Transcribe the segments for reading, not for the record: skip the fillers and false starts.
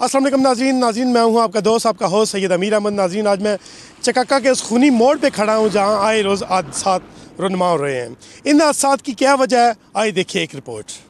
अस्सलाम वालेकुम नाज़रीन मैं हूं आपका दोस्त आपका होस्ट सैयद अमीर अहमद। नाज़रीन आज मैं चकाका के उस खूनी मोड़ पे खड़ा हूं जहां आए रोज़ हादसात रुनमा हो रहे हैं। इन हादसात की क्या वजह है, आइए देखिए एक रिपोर्ट।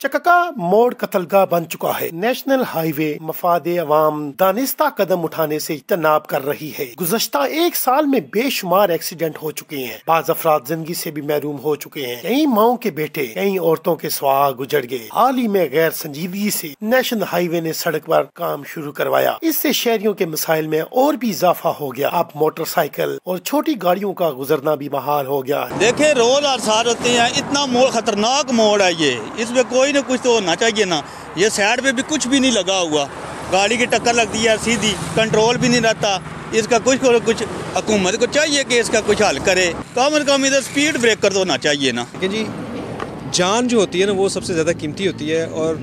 चकाका मोड़ कत्लगाह बन चुका है। नेशनल हाईवे मफादे अवाम दानिस्ता कदम उठाने से इज्तनाब कर रही है। गुज़श्ता एक साल में बेशुमार एक्सीडेंट हो चुके हैं। बाज़ अफराद जिंदगी से भी महरूम हो चुके हैं। कई माओं के बेटे, कई औरतों के सुहाग उजड़ गए। हाल ही में गैर संजीदगी से नेशनल हाईवे ने सड़क पर काम शुरू करवाया। इससे शहरियों के मसाइल में और भी इजाफा हो गया। अब मोटरसाइकिल और छोटी गाड़ियों का गुजरना भी महाल हो गया है। देखे रोज हादसा होते हैं। इतना मोड़ खतरनाक मोड़ है ये, इसमें कोई न कुछ तो होना चाहिए ना। ये साइड पे भी कुछ भी नहीं लगा हुआ, गाड़ी की टक्कर लगती है सीधी, कंट्रोल भी नहीं रहता। इसका कुछ हुकूमत को चाहिए कि इसका कुछ हल करे। कम से कम इधर स्पीड ब्रेकर तो होना चाहिए ना। जी जान जो होती है ना वो सबसे ज़्यादा कीमती होती है। और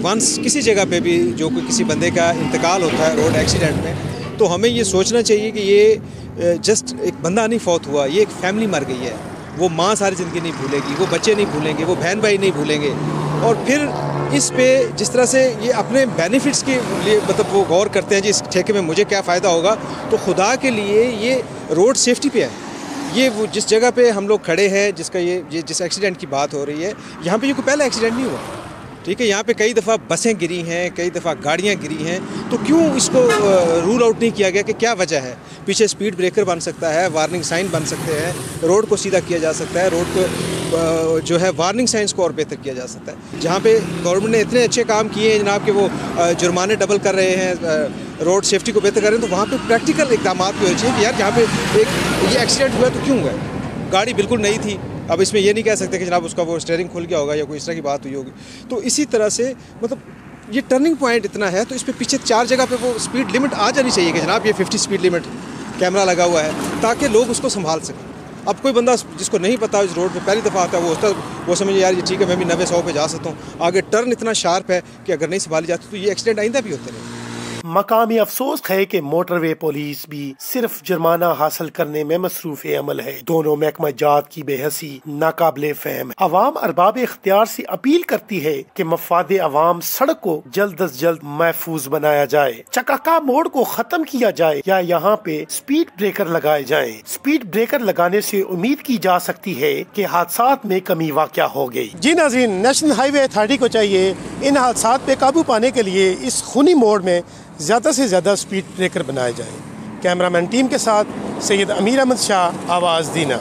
वंस किसी जगह पे भी जो कोई किसी बंदे का इंतकाल होता है रोड एक्सीडेंट में, तो हमें ये सोचना चाहिए कि ये जस्ट एक बंदा नहीं फौत हुआ, ये एक फैमिली मर गई है। वो माँ सारी ज़िंदगी नहीं भूलेगी, वो बच्चे नहीं भूलेंगे, वो बहन भाई नहीं भूलेंगे। और फिर इस पे जिस तरह से ये अपने बेनिफिट्स के लिए मतलब वो गौर करते हैं जी इस ठेके में मुझे क्या फ़ायदा होगा, तो खुदा के लिए ये रोड सेफ्टी पे है। ये वो जिस जगह पे हम लोग खड़े हैं, जिसका ये जिस एक्सीडेंट की बात हो रही है, यहाँ पे ये कोई पहला एक्सीडेंट नहीं हुआ, ठीक है। यहाँ पे कई दफ़ा बसें गिरी हैं, कई दफ़ा गाड़ियाँ गिरी हैं। तो क्यों इसको रूल आउट नहीं किया गया कि क्या वजह है? पीछे स्पीड ब्रेकर बन सकता है, वार्निंग साइन बन सकते हैं, रोड को सीधा किया जा सकता है, रोड को जो है वार्निंग साइंस को और बेहतर किया जा सकता है। जहाँ पे गवर्नमेंट ने इतने अच्छे काम किए हैं जनाब कि वो जुर्माने डबल कर रहे हैं, रोड सेफ्टी को बेहतर कर रहे हैं, तो वहाँ पे प्रैक्टिकल इकदाम भी होने चाहिए कि यार यहाँ पे एक ये एक्सीडेंट हुआ तो क्यों हुआ? गाड़ी बिल्कुल नई थी। अब इसमें ये नहीं कह सकते कि जनाब उसका वो स्टीयरिंग खुल गया होगा या कोई इस तरह की बात हुई होगी। तो इसी तरह से मतलब ये टर्निंग पॉइंट इतना है, तो इस पर पीछे 4 जगह पे वो स्पीड लिमिट आ जानी चाहिए कि जनाब ये 50 स्पीड लिमिट कैमरा लगा हुआ है, ताकि लोग उसको संभाल सकें। अब कोई बंदा जिसको नहीं पता इस रोड पे पहली दफ़ा आता है, वो समझे यार ये ठीक है मैं भी 90-100 पे जा सकता हूँ। आगे टर्न इतना शार्प है कि अगर नहीं संभाली जाती तो ये एक्सीडेंट आइंदा भी होते रहे। मकामी अफसोस है कि मोटरवे पुलिस भी सिर्फ जुर्माना हासिल करने में मसरूफ अमल है। दोनों महकमा जात की बेहसी नाकाबिले फहम। अवाम अरबाब इख्तियार से अपील करती है कि मफादे अवाम सड़क को जल्द अज जल्द महफूज बनाया जाए, चकाका मोड़ को खत्म किया जाए या यहाँ पे स्पीड ब्रेकर लगाए जाए। स्पीड ब्रेकर लगाने से उम्मीद की जा सकती है कि हादसात में कमी वाक़या हो गई। जी नाज़रीन, नेशनल हाईवे अथॉरिटी को चाहिए इन हादसात पे काबू पाने के लिए इस खूनी मोड़ में ज़्यादा से ज़्यादा स्पीड ब्रेकर बनाए जाएं। कैमरामैन टीम के साथ सैयद अमीर अहमद शाह, आवाज़ दीना।